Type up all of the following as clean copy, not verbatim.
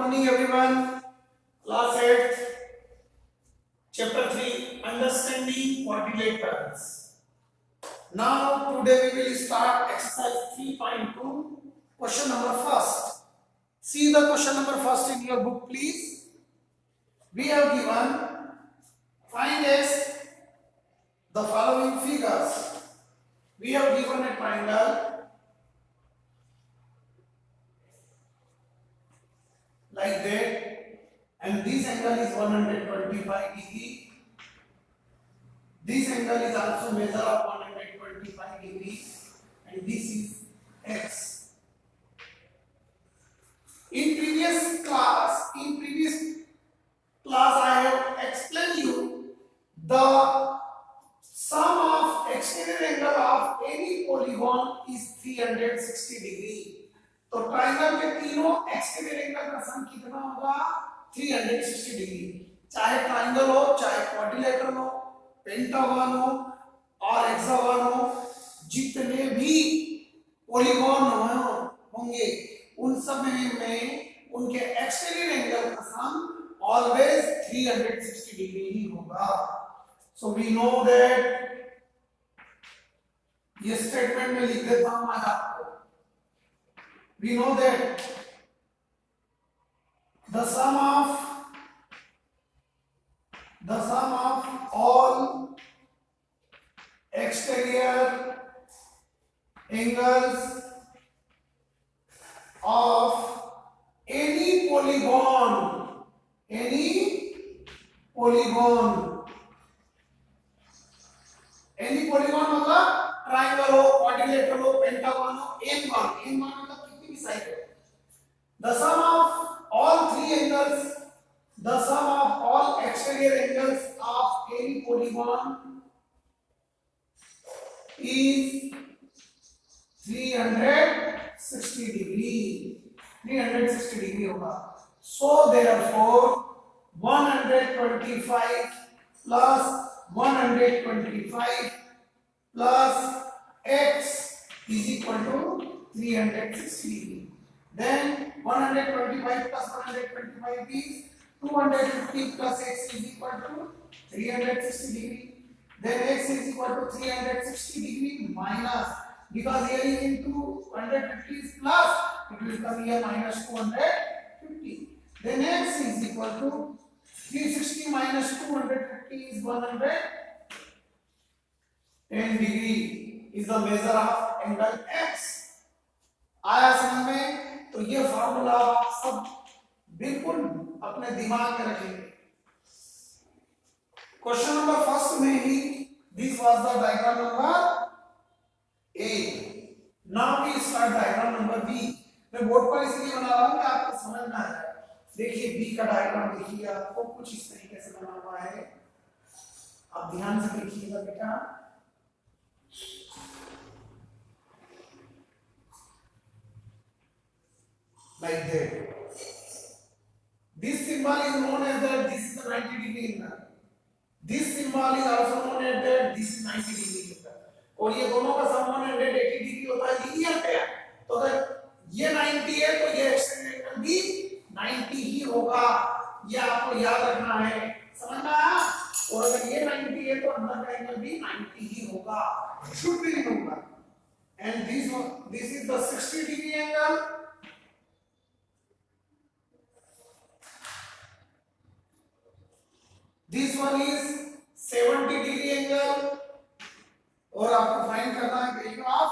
morning everyone. Class 8, chapter 3, understanding quadrilaterals. Now today we will start exercise 3.2, question number first. See the question number first in your book please. We have given, find as the following figures. We have given a triangle like that, and this angle is 125 degree. This angle is also measure of 125 degrees, and this is x. In previous class I have explained you the sum of exterior angle of any polygon is 360 degree. तो triangle के तीनों exterior angle का सम कितना होगा 360 degree. चाहे triangle हो, चाहे quadrilateral हो, पेंटागन हो और हेक्सागन हो, जितने भी पॉलीगॉन होंगे उन सब में उनके एक्सटीरियर एंगल का सम ऑलवेज 360 डिग्री ही होगा. सो वी नो दैट, ये स्टेटमेंट में लिख देता हूं आज आपको. We know that the sum of all exterior angles of any polygon मतलब ट्राइंगल हो, क्वाड्रिलेटरल हो, पेंटागन हो, एन वन मतलब कितनी भी साइड हो. The sum of all three angles, the sum of all exterior angles of any polygon is 360 degree. 360 degree होगा. So therefore 125 plus 125 plus x is equal to 360 degree. Then 125 plus 125 is 250 plus x is equal to 360 degree. Then x is equal to 360 degree minus, because here is into 150 is plus, it will come here minus 250. Then x is equal to 360 minus 250 is 110 degree is the measure of angle x. आया समझ में? तो ये formula आप सब बिल्कुल अपने दिमाग में रखेंगे. क्वेश्चन नंबर फर्स्ट में ही this was the diagram number A. Now we start diagram number B. मैं बोर्ड पर इसलिए बना रहा हूं कि आपको समझ में आ जाए. देखिए बी का डायग्राम देखिए, आपको कुछ इस तरीके से बना हुआ है. आप ध्यान से देखिएगा बेटा. Like that. This symbol is known as that this is the 90 degree angle. This symbol is also known as that this is 90 degree angle. और ये दोनों का सम 180 डिग्री होता है लीनियर पेयर. तो अगर ये 90 है तो ये एक्सटेंडेड एंगल भी 90 ही होगा. ये आपको याद रखना है. समझ में आया? और अगर ये 90 है तो अंदर का एंगल भी 90 ही होगा. Should be remember. And this is the 60 degree angle. This one is 70 degree angle. और आपको फाइंड करना है value of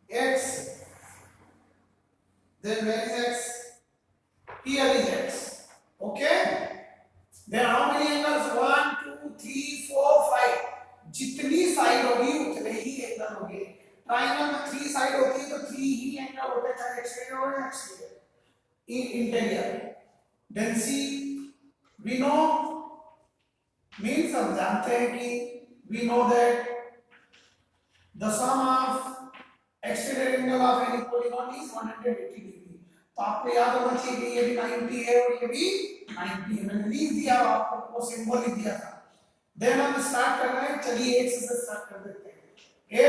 x. Then where is x? Here is x. Okay. Then how many angles? 1, 2, 3, 4, 5. जितनी side होगी उतने ही angle होंगे. Triangle में 3 side होती है तो 3 ही एंगल होते हैं, चाहे एक्सटीरियर हो या exterior. Interior. Then see, we know, means हम जानते हैं कि we know that the sum of exterior angle of any polygon is 180 degree. तो आपको याद होना चाहिए कि ये भी 90 है और ये भी 90 है. मैंने लिख दिया, आपको वो सिंबल लिख दिया था. देन हम स्टार्ट कर रहे हैं. चलिए x से स्टार्ट कर देते हैं.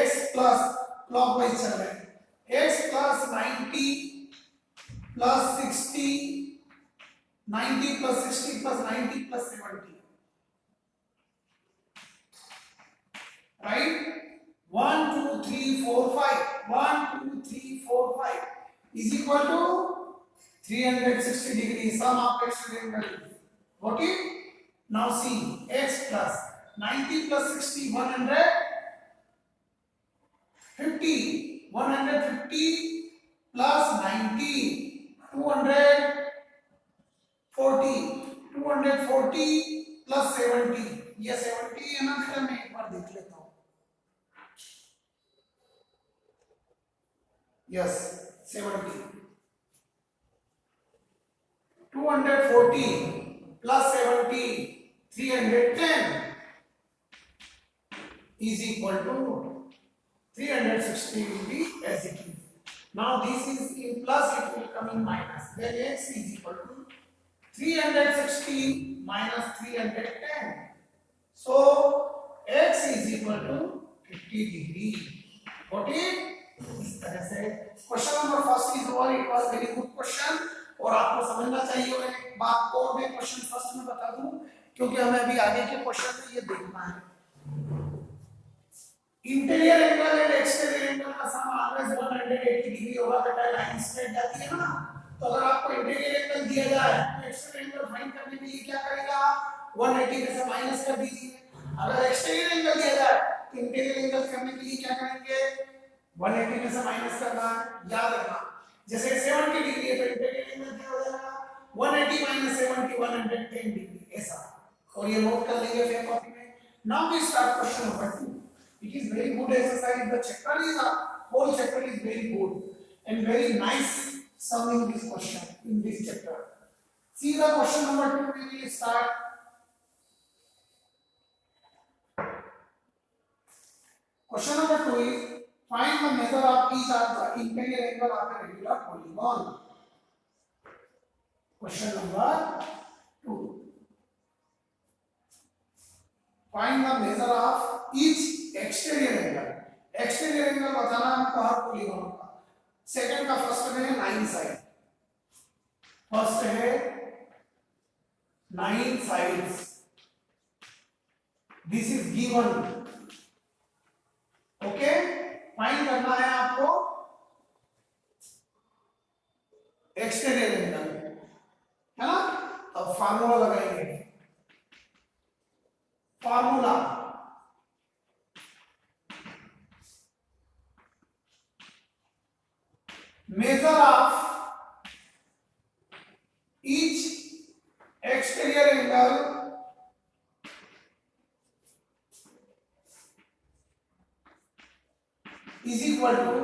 x प्लस क्लॉकवाइज चल रहे हैं. x plus 90 plus 60, 90 plus 60 plus 90 plus 70, right? 1 2 3 4 5, 1 2 3 4 5 is equal to 360 degrees, sum of external angles. Got it? Now see, x plus 90 plus 60, 150, 150 plus 90, 240, 240 plus 70, ये 70 है ना बेटा, मैं एक बार देख लेता हूँ. Yes, 70. 240 plus 70, 310 is equal to 360 will be as it is. Now this is in plus, it will come in minus. Then x is equal to 360 minus 310. So x is equal to 50 degree. Got it? इस तरह से question number first is over. It was very good question और आपको समझना चाहिए. और एक बात को मैं क्वेश्चन फर्स्ट में बता दूं क्योंकि हमें अभी आगे के क्वेश्चन में ये देखना है. Interior angle and exterior angle का सम ऑलवेज 180 डिग्री होगा बेटा. लाइन स्ट्रेट जाती है ना, तो अगर आपको इंटीरियर एंगल दिया जाए तो एक्सटीरियर एंगल फाइंड करने के लिए क्या करेगा, 180 में से माइनस कर दीजिए. अगर एक्सटीरियर एंगल दिया जाए तो इंटीरियर एंगल करने के लिए क्या करेंगे, 180 में से माइनस करना है. याद रखना, जैसे 70 डिग्री है तो इंटीरियर एंगल क्या हो जाएगा, 180 माइनस 70 110 डिग्री ऐसा. और ये नोट कर लेंगे फिर कॉपी में. Now we start question number 2. It is very good exercise. The chapter is whole chapter is very good and very nice summing this question in this chapter. See the question number 2. We will start. Question number 2 is find the measure of each of the interior angle of a regular polygon. Question number 2. Find the measure of each exterior angle. Exterior angle बताना हमको हर polygon का. Second का first में है 9 side. First है 9 sides. This is given. Okay, find करना है आपको एक्सटीरियर एंगल, है ना. अब फार्मूला लगाएंगे. Formula major of each exterior angle is equal to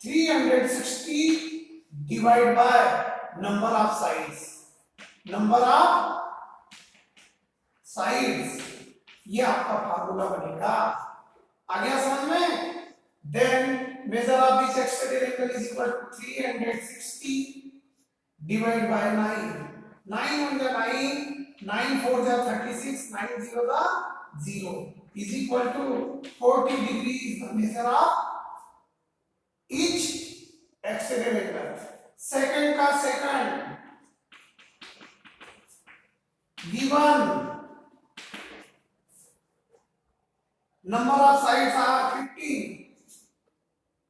360 divided by number of sides. Number of sides, ये आपका फार्मूला बनेगा. आ गया समझ में. Then measure of each exterior angle is equal to 360 divided by 9. 9 1 जा 9, 9 4 जा 36, 9 0 जा 0 is equal to 40 degrees. The measure of each exterior angle. Second का second given number of sides are 15.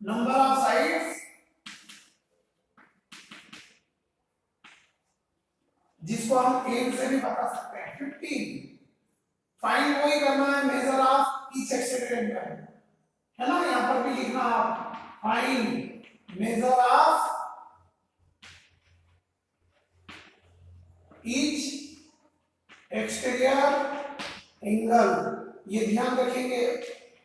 Number of sides जिसको हम N से भी बता सकते हैं 15. फाइंड वही करना है major of each exterior angle, है ना. यहां पर भी लिखना आप find major of each exterior angle. ये ध्यान रखेंगे,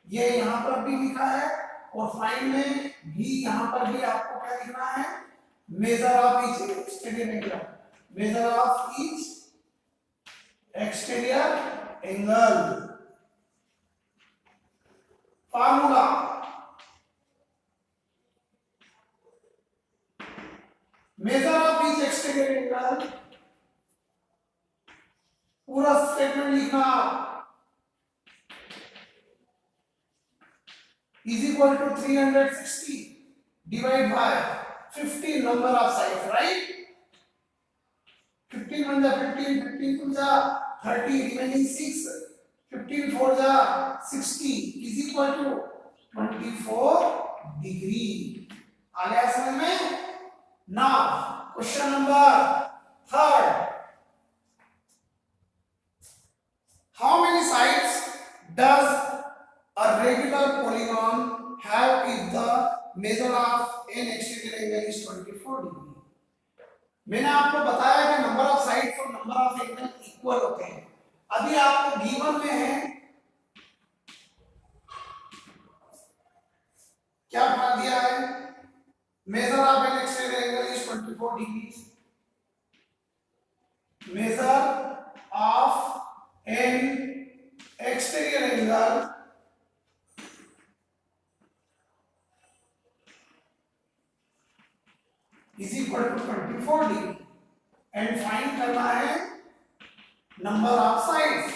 ये यहां पर भी लिखा है और फाइंड में भी यहां पर भी आपको क्या लिखना है, major of each exterior angle. Major of each exterior angle. Formula major of each exterior angle, पूरा स्टेटमेंट लिखना is equal to 360 divided by 15 number of sides, right? 15 1 जा 15, 15 2 जा 30, remaining 6, 15 4 जा 60 is equal to 24 degree. आ गया समझ में? Now question number third. How many sides does a regular polygon have if the measure of an exterior angle is 24 degree? मैंने आपको बताया कि नंबर ऑफ साइड्स और नंबर ऑफ एंगल इक्वल होते हैं. अभी आपको गिवन में है क्या बता दिया है? Major of N exterior angle is 24 degree. Major of N exterior angle is equal to 24 degree and find करना है number of sides.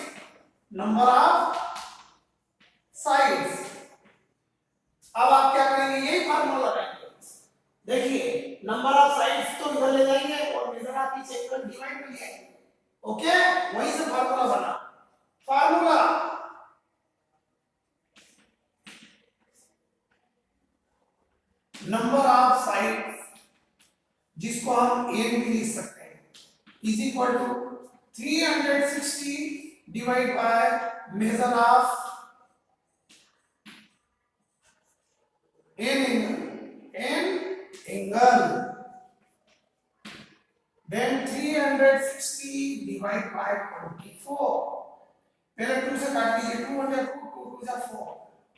Number of sides. अब आप क्या करेंगे? यही फार्मूला लगाएंगे. देखिए नंबर ऑफ साइड्स तो इधर ले जाएंगे और major of each angle divide कर लेंगे. ओके, वहीं से फार्मूला बना. फार्मूला नंबर ऑफ साइड्स जिसको हम एन भी लिख सकते हैं is equal to 360 divide by measure of an angle then 360 divide by 24. पहले 2 से काट लीजिए. 2 1 2 2 2 4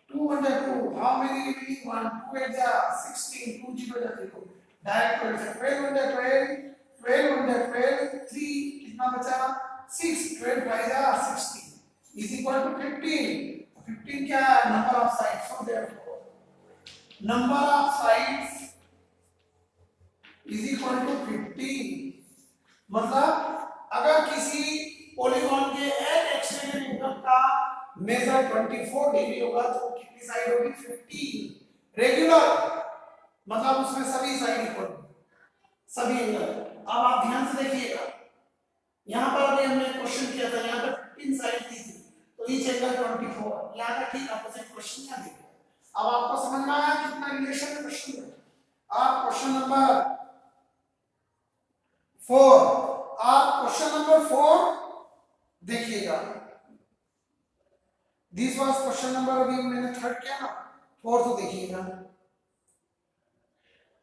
2 1 2. हाउ मेनी रिमेनिंग 1 2 8 जा 16 2 0 जा 0. डायरेक्ट 12 1 12 12 1 12 3 कितना बचा 6 12 5 जा 16 इज इक्वल टू 15. 15 क्या है? Number of sides. So therefore number of sides is equal to 15. मतलब अगर किसी पॉलीगॉन के एक एक्सटीरियर एंगल का मेजर 24 डिग्री होगा तो कितनी साइड होगी? 15. रेगुलर मतलब उसमें सभी साइड इक्वल, सभी एंगल. अब आप ध्यान से देखिएगा. यहां पर अभी हमने क्वेश्चन किया था, यहां पर 15 साइड दी थी तो ईच एंगल 24. यहां का ठीक अपोजिट क्वेश्चन यहां देखिए. अब आपको समझ में आया कितना रिलेशन है क्वेश्चन में. आप क्वेश्चन नंबर 4 देखिएगा. दिस वाज क्वेश्चन नंबर, अभी मैंने थर्ड किया ना, फोर्थ देखिएगा.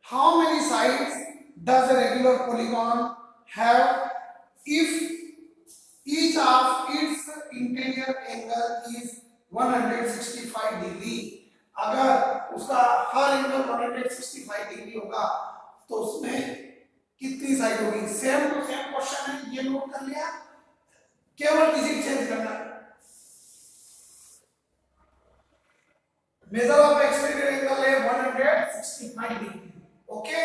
How many sides does a regular polygon have if each of its interior angle is 165 degree? अगर उसका हर एंगल 165 डिग्री होगा तो उसमें कितनी साइड होगी? सेम टू सेम क्वेश्चन है, ये नोट कर लिया. केवल डिजिट चेंज करना है. मेजर ऑफ एक्सटीरियर एंगल है 165 डिग्री. ओके,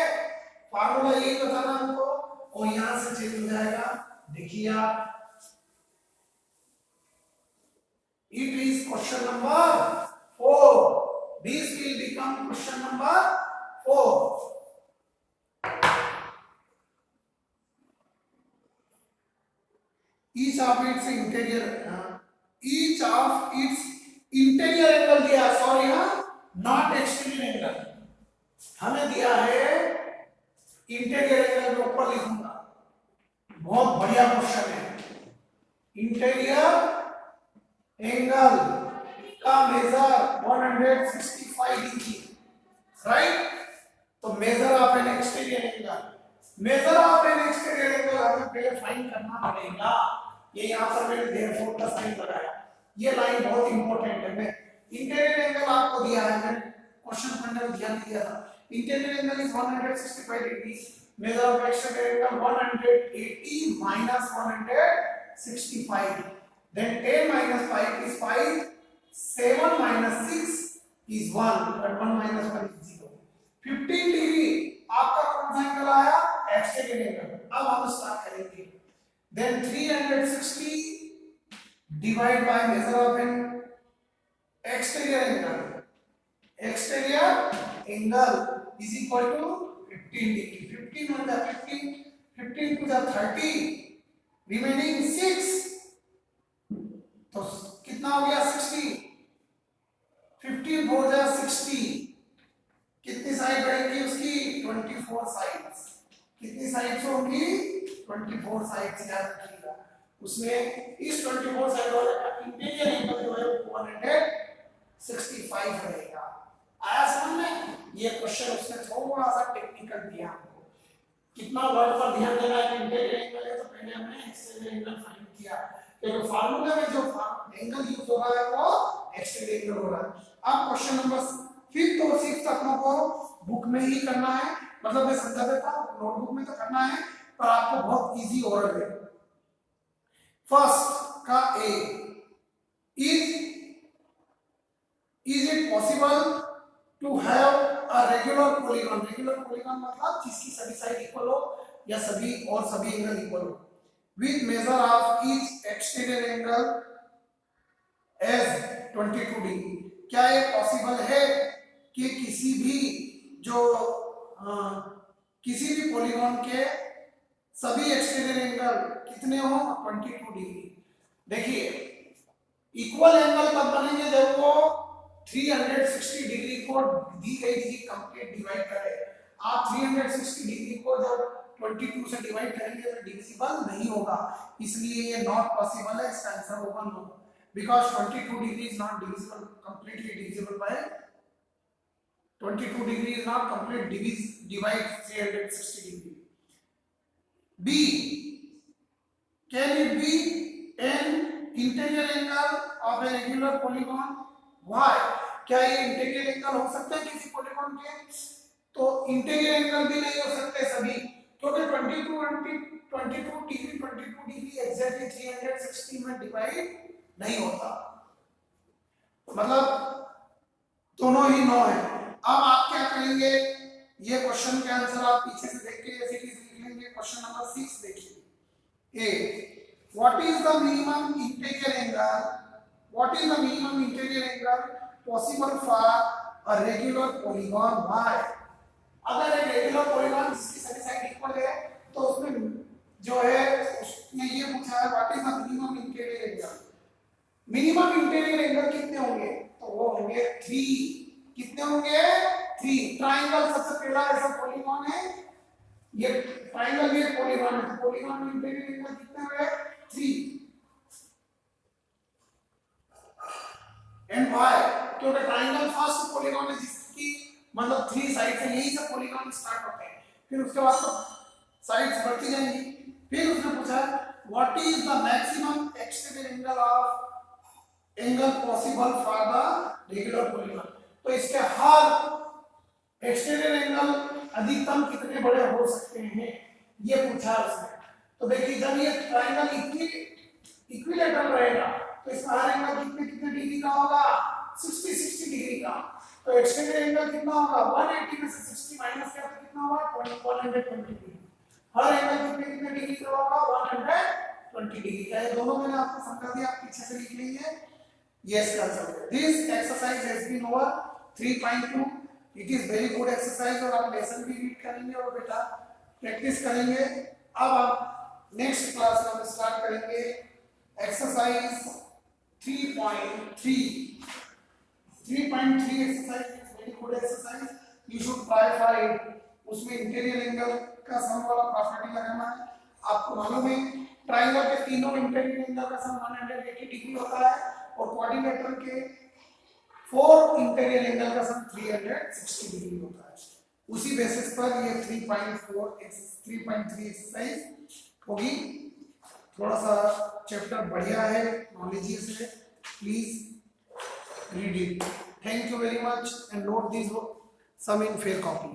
फार्मूला यही बताना हमको और यहां से चेंज हो जाएगा. देखिए आप, it is question number 4. This will become question number 4. each of its interior angle दिया, सॉरी नॉट एक्सटीरियर एंगल. हमें दिया है इंटीरियर एंगल, में ऊपर लिखूंगा. बहुत बढ़िया क्वेश्चन है. इंटीरियर एंगल का मेजर 165 डिग्री, राइट. तो major of N exterior angle, major of N exterior angle हमें पहले फाइंड करना पड़ेगा. ये यहां पर मैंने देयरफॉर का साइन लगाया. ये लाइन बहुत इंपॉर्टेंट है. मैं इंटीरियर एंगल आपको दिया है, मैंने क्वेश्चन पढ़ने में ध्यान दिया था. Interior angle is 165 degree. Measure of exterior angle 180 minus 165. Then 10 minus 5 is 5. 7 minus 6 is 1. But 1 minus 1 is 0. 15 degree आपका कौन सा एंगल आया? Exterior angle. अब हम स्टार्ट करेंगे. Then 360 divide by measure of an exterior angle. Exterior angle is equal to 15 degree, 15 one जा 15, 15 to जा 30, remaining 6, तो कितना हो गया 60, 15 4 जा 60, कितनी साइड रहेंगी उसकी 24 साइड्स, कितनी साइड्स होंगी 24 साइड्स, याद रखिएगा। उसमें इस 24 साइड वाले का इंटीरियर एंगल जो है वो 165 रहेगा। आया समझ में? ये क्वेश्चन उसने थोड़ा सा टेक्निकल दिया हमको, कितना वर्ड पर ध्यान देना है। इंटीरियर एंगल है तो पहले हमने एक्सटीरियर एंगल फाइंड किया, क्योंकि फार्मूला में जो एंगल यूज हो रहा है वो एक्सटीरियर एंगल हो रहा है। अब क्वेश्चन नंबर 5 और 6 तक को बुक में ही करना है, मतलब मैं समझा देता हूं, नोटबुक में तो करना है पर आपको बहुत इजी हो रहा है। फर्स्ट का A, is it possible to have a regular polygon, regular polygon मतलब जिसकी सभी साइड इक्वल हो या सभी एंगल इक्वल हो, with measure of each exterior angle as 22 degree. क्या ये पॉसिबल है कि किसी भी पॉलीगॉन के सभी एक्सटीरियर एंगल कितने हो 22 डिग्री। देखिए इक्वल एंगल तब बनेंगे जब वो 360 डिग्री को दी गई डिग्री कंप्लीट डिवाइड करे। आप 360 डिग्री को जब 22 से डिवाइड करेंगे तो डिविजिबल नहीं होगा, इसलिए ये नॉट पॉसिबल है। इसका आंसर होगा no, because 22 degree is not divisible, completely divisible by 22 degree is not complete divide 360 degree. B, can it be an interior angle of a regular polygon? Why? क्या ये interior angle हो सकते हैं किसी polygon के? तो interior angle भी नहीं हो सकते सभी, क्योंकि 22 डिग्री एग्जैक्टली 360 में डिवाइड नहीं होता, मतलब दोनों ही नो है। अब आप क्या करेंगे, ये क्वेश्चन के आंसर आप पीछे से देख के ऐसे लिख लेंगे। क्वेश्चन नंबर 6 देखिए। A, what is the minimum interior angle, what is the minimum interior angle possible for a regular polygon? Why? अगर एक रेगुलर पॉलीगॉन जिसकी सभी साइड इक्वल है तो उसमें जो है उसने ये पूछा है what is the minimum interior angle. Minimum interior angle कितने होंगे? तो वो होंगे 3। कितने होंगे? 3। ट्रायंगल सबसे पहला ऐसा पॉलीगॉन है, ये ट्रायंगल भी एक पॉलीगॉन है, तो पॉलीगॉन में इंटीरियर एंगल कितने हुए? 3। And why? क्योंकि ट्रायंगल फर्स्ट पॉलीगॉन है जिसकी मतलब 3 साइड से, यही से पॉलीगॉन स्टार्ट होते हैं, फिर उसके बाद तो साइड्स बढ़ती जाएंगी। फिर उसने पूछा what is the maximum exterior angle of angle possible for the regular polygon. तो इसके हर एक्सटीरियर एंगल अधिकतम कितने बड़े हो सकते हैं ये पूछा उसने। तो देखिए जब ये ट्रायंगल इक्विलेटरल रहेगा तो इसका हर एंगल कितने डिग्री का होगा? 60 डिग्री का। तो एक्सटीरियर एंगल कितना होगा? 180 में से 60 माइनस किया तो कितना होगा? 120 डिग्री। हर एंगल कितने डिग्री का होगा? 120 डिग्री का। ये दोनों मैंने आपको समझा दिया, आप पीछे से लिख लीजिए। यस कर सकते हैं। This exercise has been over 3.2। It is very good exercise और आप लेसन भी रीड करेंगे और बेटा प्रैक्टिस करेंगे। अब आप नेक्स्ट क्लास में हम स्टार्ट करेंगे exercise 3.3। 3.3 exercise is very good exercise, you should try for it. उसमें इंटीरियर एंगल का सम वाला प्रॉपर्टी लगाना है। आपको मालूम है ट्रायंगल के तीनों इंटीरियर एंगल का सम 180 डिग्री होता है और क्वाड्रिलेटरल के 4 इंटीरियर एंगल का सम 360 डिग्री होता है। उसी बेसिस पर ये 3.3 एक्सरसाइज होगी। थोड़ा सा चैप्टर बढ़िया है, नॉलेज है, please read it. Thank you very much and note this some in fair copy.